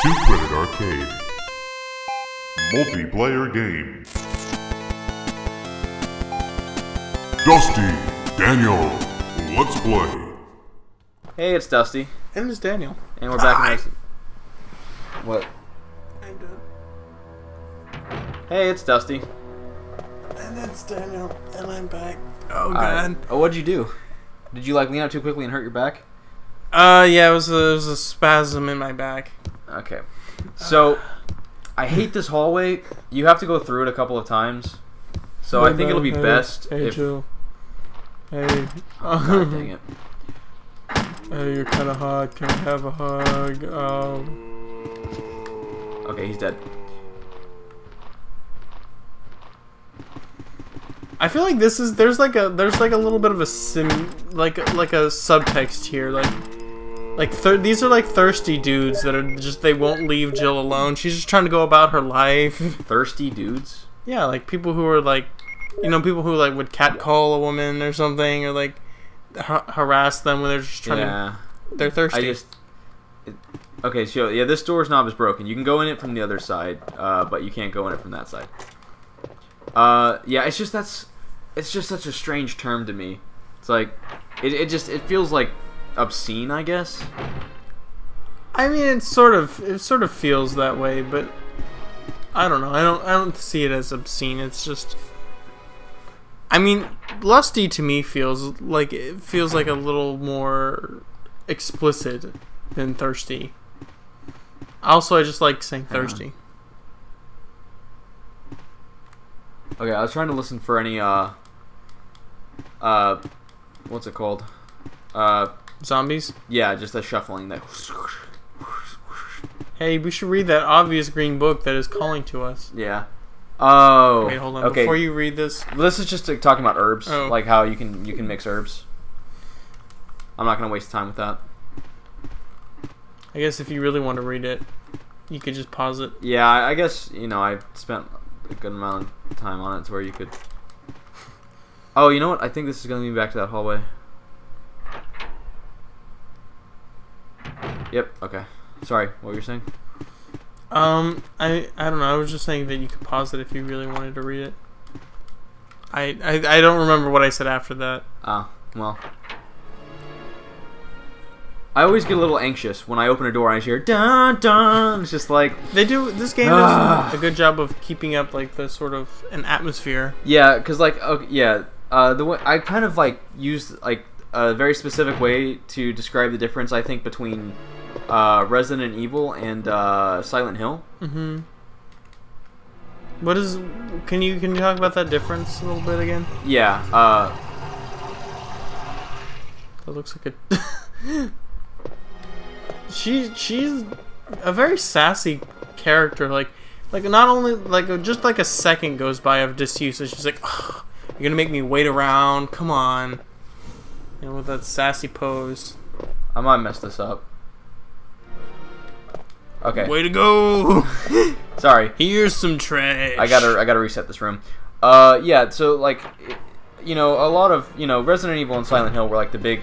Two-Credit Arcade Multiplayer Game. Dusty, Daniel, let's play. Hey, it's Dusty. And it's Daniel. And we're back in this. What? I'm done. Hey, it's Dusty. And it's Daniel. And I'm back. Oh, God. Oh, what'd you do? Did you, lean out too quickly and hurt your back? Yeah, it was a spasm in my back. Okay. So, I hate this hallway. You have to go through it a couple of times. So, I think it'll be best if... Joe. Hey. Oh, God dang it. Hey, you're kind of hot. Can I have a hug? Okay, he's dead. I feel like there's like a little bit of a like a subtext here, these are like thirsty dudes that are just, they won't leave Jill alone. She's just trying to go about her life. Thirsty dudes? Yeah, like people who are like, people who like would catcall a woman or something, or like harass them when they're just trying to. They're thirsty. Okay, so yeah, this door's knob is broken. You can go in it from the other side, but you can't go in it from that side. Yeah, it's just such a strange term to me. It's like it feels like obscene, I guess. I mean, it sort of feels that way, but I don't know. I don't see it as obscene. It's just, I mean, lusty to me feels like a little more explicit than thirsty. Also, I just like saying thirsty. Okay, I was trying to listen for any what's it called? Zombies? Yeah, just the shuffling. That. Hey, we should read that obvious green book that is calling to us. Yeah. Oh. Wait, hold on. Okay. Before you read this, this is just talking about herbs, oh. like how you can mix herbs. I'm not gonna waste time with that. I guess if you really want to read it, you could just pause it. Yeah, I guess I spent a good amount of time on it to where you could. Oh, you know what? I think this is gonna be back to that hallway. Yep. Okay. Sorry. What were you saying? I don't know. I was just saying that you could pause it if you really wanted to read it. I don't remember what I said after that. Ah, well. I always get a little anxious when I open a door and I hear dun dun. It's just like this game does a good job of keeping up like the sort of an atmosphere. Yeah, because the way I kind of used a very specific way to describe the difference, I think, between Resident Evil and Silent Hill. Mm-hmm. Can you talk about that difference a little bit again? Yeah. That looks like a. She's a very sassy character. Like not only just a second goes by of disuse, and she's like, oh, "You're gonna make me wait around? Come on!" With that sassy pose. I might mess this up. Okay. Way to go! Sorry. Here's some trash. I gotta reset this room. Yeah. So a lot of Resident Evil and Silent Hill were the big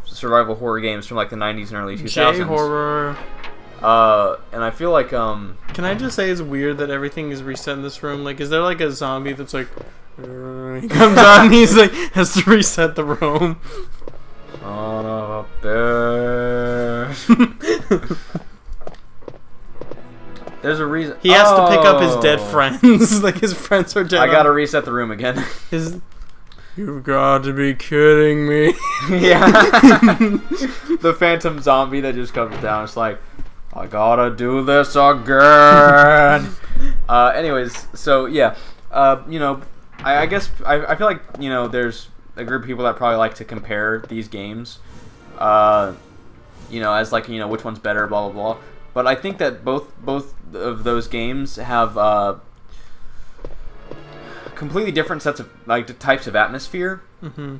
survival horror games from the 90s and early 2000s. J-horror. And I feel like Can I just say it's weird that everything is reset in this room? Is there a zombie that's he comes out and he's has to reset the room? Son of a bitch. There's a reason. He has to pick up his dead friends. His friends are dead. I gotta reset the room again. You've got to be kidding me. Yeah. The phantom zombie that just comes down. It's like, I gotta do this again. Anyways, so yeah. I guess I feel like there's a group of people that probably like to compare these games, as which one's better, blah blah blah. But I think that both of those games have completely different sets of types of atmosphere. Mm-hmm.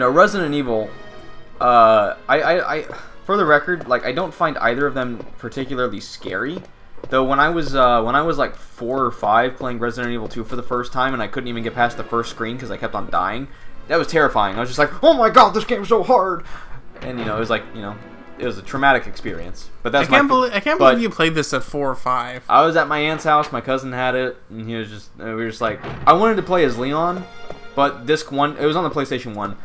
Resident Evil. I for the record, I don't find either of them particularly scary. Though when I was 4 or 5 playing Resident Evil 2 for the first time and I couldn't even get past the first screen because I kept on dying, that was terrifying. I was just like, oh my god, this game's so hard. And it was a traumatic experience. But that's I can't believe you played this at 4 or 5. I was at my aunt's house. My cousin had it, and we were just like, I wanted to play as Leon, but disc 1, it was on the PlayStation 1.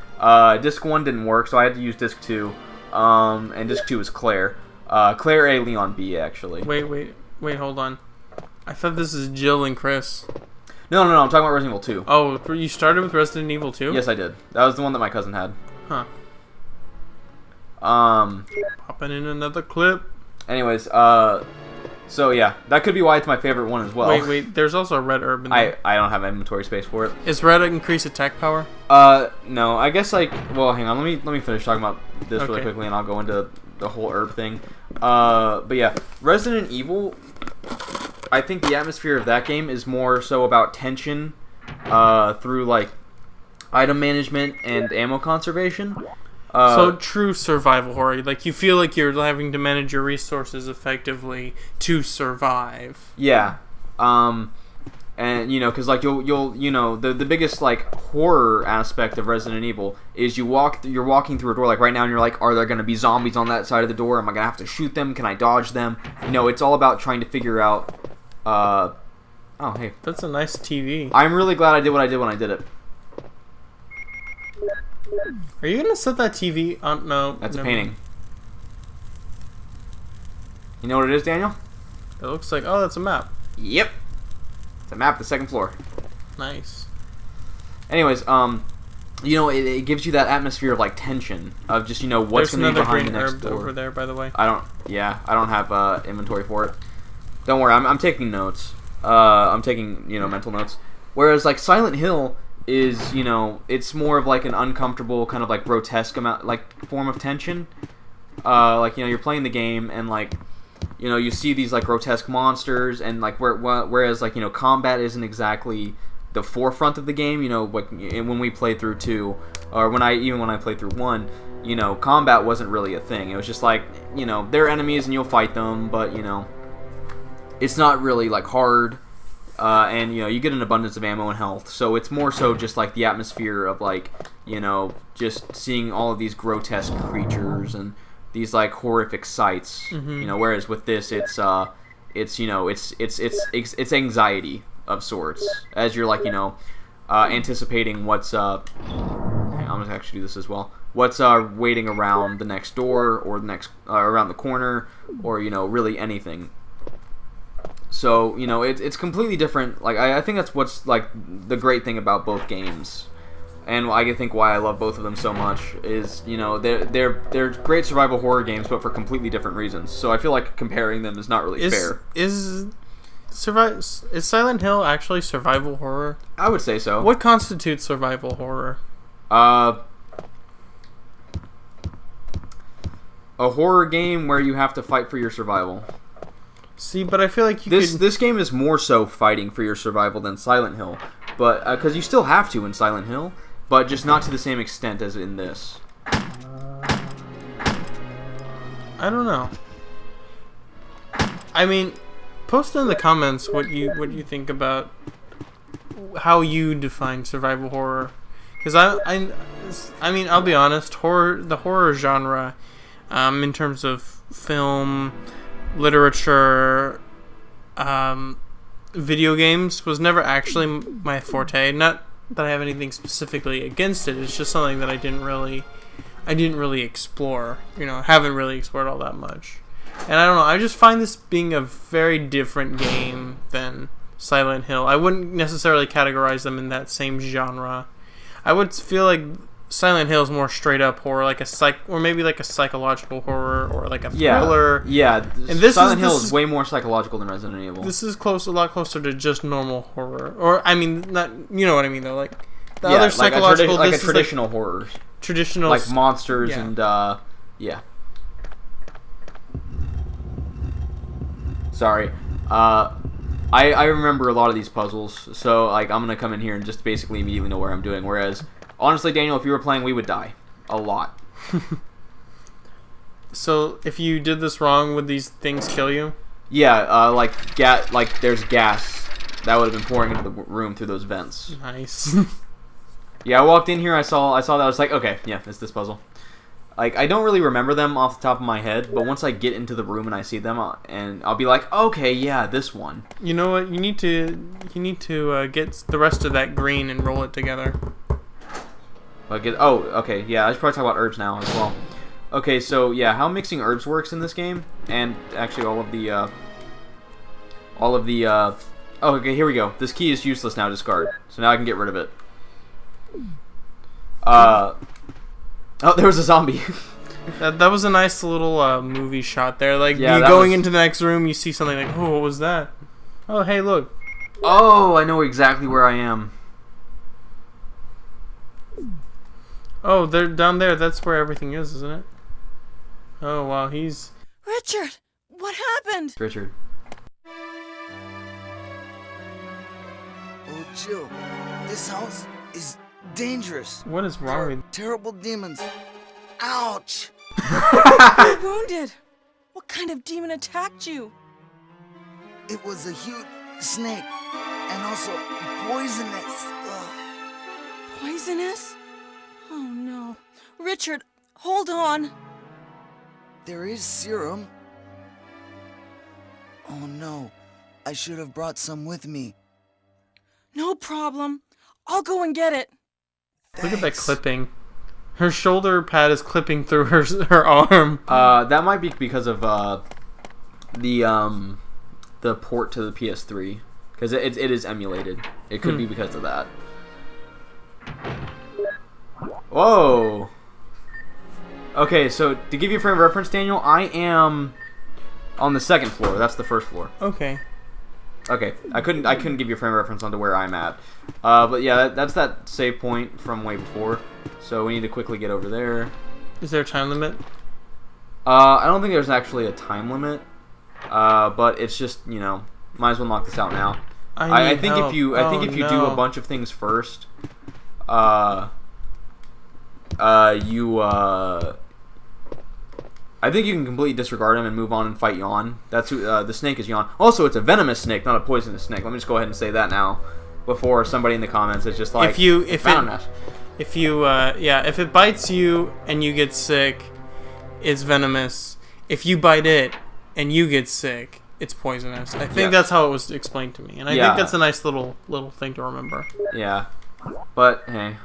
Disc 1 didn't work, so I had to use disc 2. And disc 2 was Claire. Claire A, Leon B, actually. Wait, hold on. I thought this is Jill and Chris. No, I'm talking about Resident Evil 2. Oh, you started with Resident Evil 2? Yes, I did. That was the one that my cousin had. Huh. Popping in another clip. Anyways, so yeah, that could be why it's my favorite one as well. Wait, there's also a red herb in there. I don't have inventory space for it. Is red increase attack power? No, I guess well, hang on, let me finish talking about this really Okay. quickly and I'll go into the whole herb thing. But yeah, Resident Evil, I think the atmosphere of that game is more so about tension, through like item management and ammo conservation. So true survival horror. Like you feel like you're having to manage your resources effectively to survive. Yeah. And because like you'll the biggest like horror aspect of Resident Evil is you're walking through a door like right now and you're like, are there gonna be zombies on that side of the door? Am I gonna have to shoot them? Can I dodge them? It's all about trying to figure out. Oh hey, That's a nice TV. I'm really glad I did what I did when I did it. Are you gonna set that TV on? No, That's a never painting. mind. You know what it is, Daniel? It looks like that's a map. Yep. It's a map of the second floor. Nice. Anyways, it gives you that atmosphere of like tension of just what's There's going to be another behind the green next herb door. over there, by the way. I don't have inventory for it. Don't worry, I'm taking notes. I'm taking mental notes. Whereas like Silent Hill is it's more of like an uncomfortable kind of like grotesque form of tension. You're playing the game and like you see these like grotesque monsters and like whereas like combat isn't exactly the forefront of the game. When we played through 2 or when I played through 1, combat wasn't really a thing. It was just like they're enemies and you'll fight them, but it's not really like hard. And you get an abundance of ammo and health, so it's more so just like the atmosphere of like just seeing all of these grotesque creatures and these like horrific sights. Mm-hmm. Whereas with this, it's anxiety of sorts as you're like anticipating what's I'm gonna actually do this as well. What's waiting around the next door or the next around the corner or really anything. So it's completely different. Like I think that's what's like the great thing about both games, and I think why I love both of them so much is they're great survival horror games, but for completely different reasons. So I feel like comparing them is not really fair. Is Silent Hill actually survival horror? I would say so. What constitutes survival horror? A horror game where you have to fight for your survival. See, but I feel like this game is more so fighting for your survival than Silent Hill, but because you still have to in Silent Hill, but just not to the same extent as in this. I don't know. I mean, post in the comments what you think about how you define survival horror, because I mean I'll be honest, the horror genre, in terms of film, literature, video games was never actually my forte. Not that I have anything specifically against it. It's just something that I didn't really explore. Haven't really explored all that much. And I don't know. I just find this being a very different game than Silent Hill. I wouldn't necessarily categorize them in that same genre. I would feel like Silent Hill is more straight up horror, like or maybe like a psychological horror or like a thriller. Yeah. And Silent Hill is way more psychological than Resident Evil. This is a lot closer to just normal horror, or I mean, not what I mean though. Like the other psychological, like a traditional horror, traditional like monsters and yeah. Sorry. I remember a lot of these puzzles, so like I'm gonna come in here and just basically immediately know what I'm doing. Whereas, honestly, Daniel, if you were playing, we would die a lot. So if you did this wrong, would these things kill you? Yeah, like there's gas that would have been pouring into the room through those vents. Nice. Yeah, I walked in here, I saw that, I was like, okay, yeah, it's this puzzle. Like, I don't really remember them off the top of my head, but once I get into the room and I see them, and I'll be like, okay, yeah, this one. You know what? You need to get the rest of that green and roll it together. Okay, yeah, I should probably talk about herbs now as well. Okay, so yeah, how mixing herbs works in this game, and actually all of the, oh, okay, here we go. This key is useless now, discard. So now I can get rid of it. Oh, there was a zombie. That was a nice little movie shot there. Like, Yeah, you that going was- into the next room, you see something like, oh, what was that? Oh, hey, look. Oh, I know exactly where I am. Oh, they're down there. That's where everything is, isn't it? Oh, wow, he's... Richard, what happened? Richard. Oh, Jill, this house is dangerous. What is wrong with... Terrible demons. Ouch! You're wounded. What kind of demon attacked you? It was a huge snake, and also poisonous. Ugh. Poisonous? Oh no. Richard, hold on. There is serum. Oh no, I should have brought some with me. No problem. I'll go and get it. Look at that Thanks. clipping. Her shoulder pad is clipping through her arm. That might be because of the port to the PS3, because it is emulated. It could be because of that. Whoa. Okay, so to give you a frame of reference, Daniel, I am on the second floor. That's the first floor. Okay. Okay, I couldn't give you a frame of reference onto where I'm at. But yeah, that's that save point from way before. So we need to quickly get over there. Is there a time limit? I don't think there's actually a time limit. But it's just, you know, might as well knock this out now. I think if you do a bunch of things first, I think you can completely disregard him and move on and fight Yawn. That's who, the snake is Yawn. Also, it's a venomous snake, not a poisonous snake. Let me just go ahead and say that now, before somebody in the comments is just like, if it bites you and you get sick, it's venomous. If you bite it and you get sick, it's poisonous. I think that's how it was explained to me, and I think that's a nice little thing to remember. Yeah, but hey,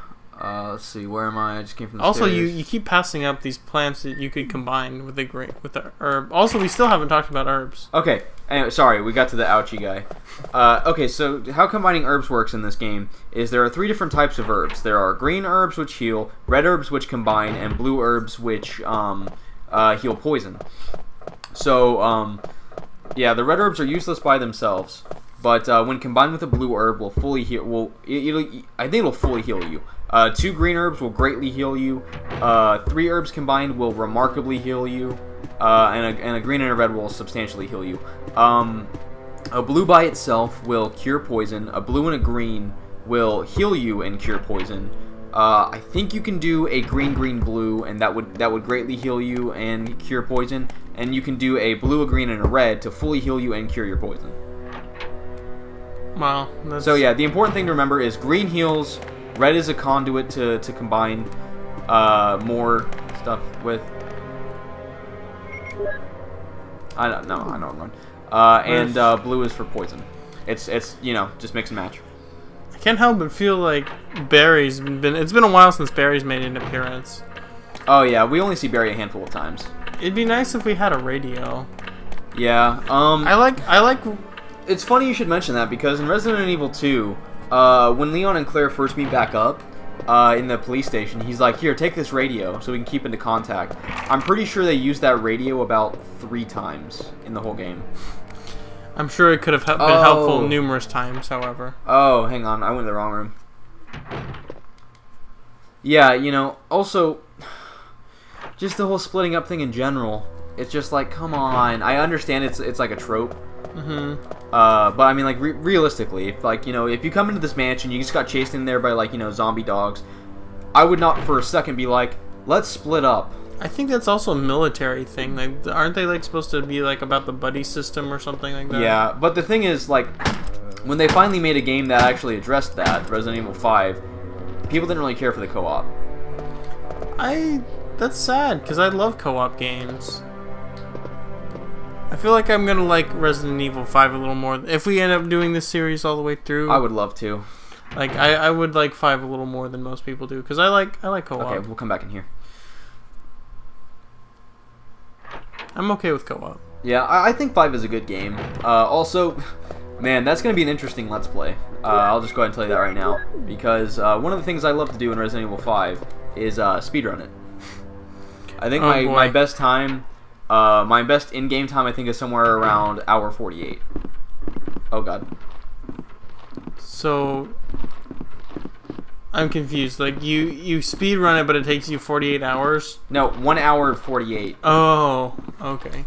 let's see, where am I? I just came from the Also, stairs. you keep passing up these plants that you could combine with the herb. Also, we still haven't talked about herbs. Okay, anyway, sorry, we got to the ouchie guy. Okay, so how combining herbs works in this game is there are 3 different types of herbs. There are green herbs which heal, red herbs which combine, and blue herbs which heal poison. So, yeah, the red herbs are useless by themselves, but when combined with a blue herb, will fully heal. I think it'll fully heal you. 2 green herbs will greatly heal you. 3 herbs combined will remarkably heal you. And a green and a red will substantially heal you. A blue by itself will cure poison. A blue and a green will heal you and cure poison. I think you can do a green blue, and that would greatly heal you and cure poison. And you can do a blue, a green, and a red to fully heal you and cure your poison. Wow. So yeah, the important thing to remember is green heals, red is a conduit to combine more stuff with. I don't know. And blue is for poison. It's you know, just mix and match. I can't help but feel like Barry's been. It's been a while since Barry's made an appearance. Oh yeah, we only see Barry a handful of times. It'd be nice if we had a radio. Yeah. I like. It's funny you should mention that, because in Resident Evil 2, when Leon and Claire first meet back up in the police station, he's like, "Here, take this radio so we can keep into contact." I'm pretty sure they used that radio about 3 times in the whole game. I'm sure it could have been helpful numerous times, however. Oh, hang on, I went in the wrong room. Yeah, you know, also, just the whole splitting up thing in general, it's just like, come on. I understand it's like a trope. But I mean, like, realistically, if, like, you know, if you come into this mansion, you just got chased in there by, like, you know, zombie dogs, I would not for a second be like, let's split up. I think that's also a military thing. Like, aren't they like supposed to be like about the buddy system or something like that? Yeah, but the thing is, like, when they finally made a game that actually addressed that, Resident Evil 5, people didn't really care for the co-op. That's sad, because I love co-op games. I feel like I'm gonna like Resident Evil 5 a little more. If we end up doing this series all the way through, I would love to. Like, I would like 5 a little more than most people do, because I like co-op. Okay, we'll come back in here. I'm okay with co-op. Yeah, I think 5 is a good game. Also, man, that's going to be an interesting Let's Play. I'll just go ahead and tell you that right now. Because one of the things I love to do in Resident Evil 5 is speedrun it. I think my best time, my best in-game time, I think is somewhere around hour 48. Oh, God. So, I'm confused. Like, you speedrun it, but it takes you 48 hours? No, 1 hour 48. Oh, okay.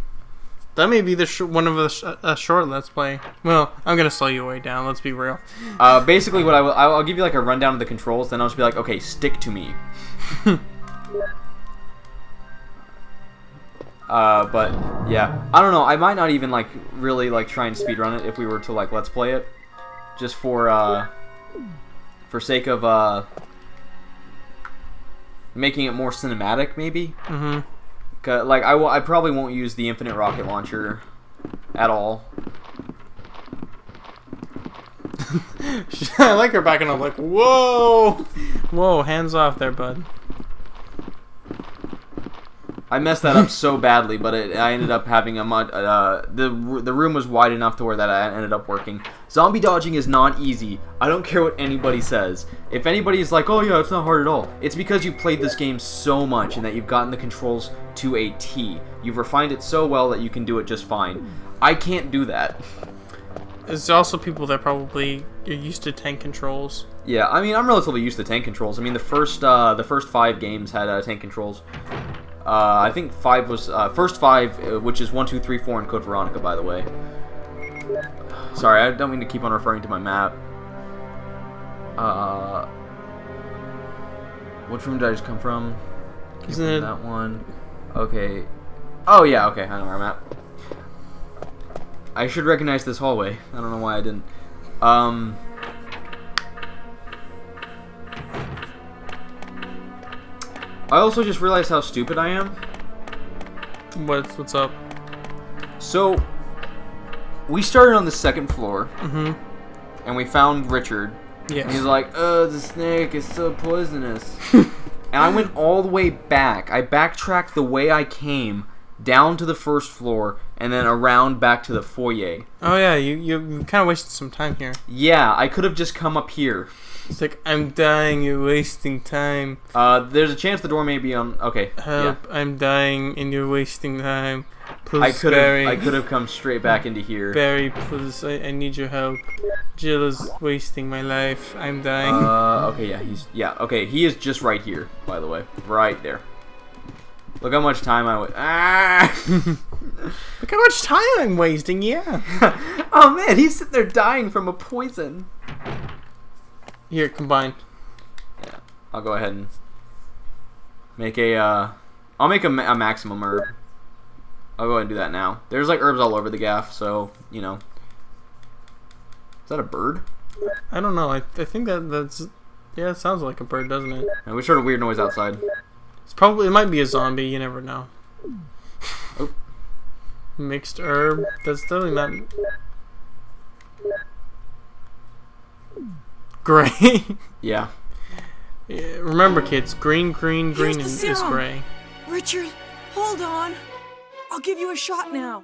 That may be the one of a short Let's Play. Well, I'm gonna slow you way down. Let's be real. Basically, what I'll give you like a rundown of the controls. Then I'll just be like, okay, stick to me. But yeah, I don't know. I might not even like really like try and speedrun it if we were to like Let's Play it, just for sake of making it more cinematic, maybe. Mm-hmm. Like I probably won't use the infinite rocket launcher at all. I like her backing up like, whoa, whoa, hands off there, bud. I messed that up so badly, but I ended up having a the room was wide enough to where that I ended up working. Zombie dodging is not easy. I don't care what anybody says. If anybody's like, oh yeah, it's not hard at all, it's because you've played this game so much and that you've gotten the controls to a T. You've refined it so well that you can do it just fine. I can't do that. There's also people that probably are used to tank controls. Yeah, I mean, I'm relatively used to tank controls. I mean, the first 5 games had tank controls. I think 5 was first 5, which is 1, 2, 3, 4 in Code Veronica, by the way. Sorry, I don't mean to keep on referring to my map. Which room did I just come from? Isn't it that one? Okay. Oh yeah, okay, I know where I'm at. I should recognize this hallway. I don't know why I didn't. I also just realized how stupid I am. What's up? So, we started on the 2nd floor, Mm-hmm. and we found Richard. Yes. And he's like, oh, the snake is so poisonous. And I went all the way back. I backtracked the way I came, down to the 1st floor, and then around back to the foyer. Oh yeah, you kind of wasted some time here. Yeah, I could have just come up here. It's like, I'm dying, you're wasting time. There's a chance the door may be on... Okay, Help, yeah. I'm dying and you're wasting time. Please, I could Barry. have come straight back into here. Barry, please, I need your help. Jill is wasting my life. I'm dying. Okay, yeah, okay, he is just right here, by the way. Right there. Look how much time I went. Ah! Look how much time I'm wasting, yeah. Oh man, he's sitting there dying from a poison. Here, combine. Yeah, I'll go ahead and make I'll make a maximum herb. I'll go ahead and do that now. There's like herbs all over the gaff, so, you know. Is that a bird? I don't know. I think that's... Yeah, it sounds like a bird, doesn't it? And we heard a weird noise outside. It might be a zombie, you never know. Oh. Mixed herb. That's definitely not... Gray. Yeah. Yeah, remember, kids, green Here's the is serum. gray. Richard, hold on. I'll give you a shot now.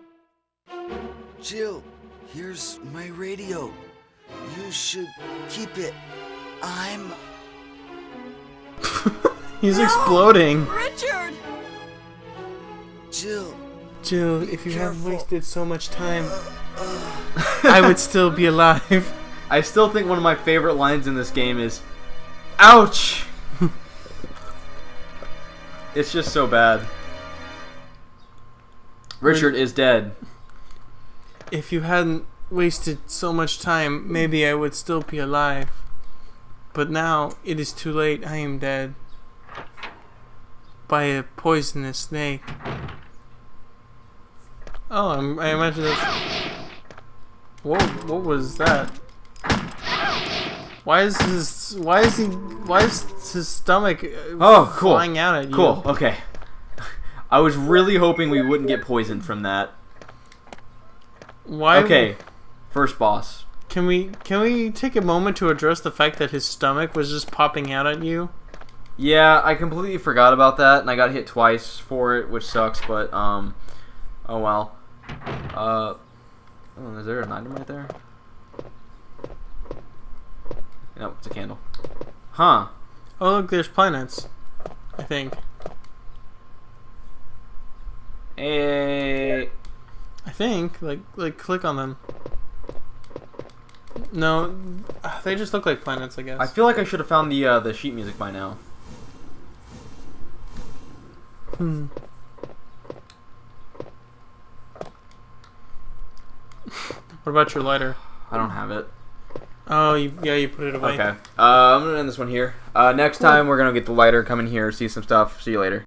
Jill, here's my radio. You should keep it. I'm... He's exploding. Richard! Jill. Jill, if you hadn't Careful. wasted so much time, I would still be alive. I still think one of my favorite lines in this game is, ouch! It's just so bad. Richard is dead. If you hadn't wasted so much time, maybe I would still be alive. But now, it is too late. I am dead. By a poisonous snake. Oh, I imagine that's... Whoa, what was that? Why is his stomach Oh, cool. flying out at you? Cool, okay. I was really hoping we wouldn't get poisoned from that. Why? Okay, first boss. Can we take a moment to address the fact that his stomach was just popping out at you? Yeah, I completely forgot about that, and I got hit twice for it, which sucks. But oh well. Oh, is there an item right there? No, it's a candle. Huh. Oh look, there's planets. I think. Hey. I think like click on them. No, they just look like planets, I guess. I feel like I should have found the sheet music by now. What about your lighter? I don't have it. Oh, you put it away. Okay. I'm gonna end this one here. Next time we're gonna get the lighter, come in here, see some stuff. See you later.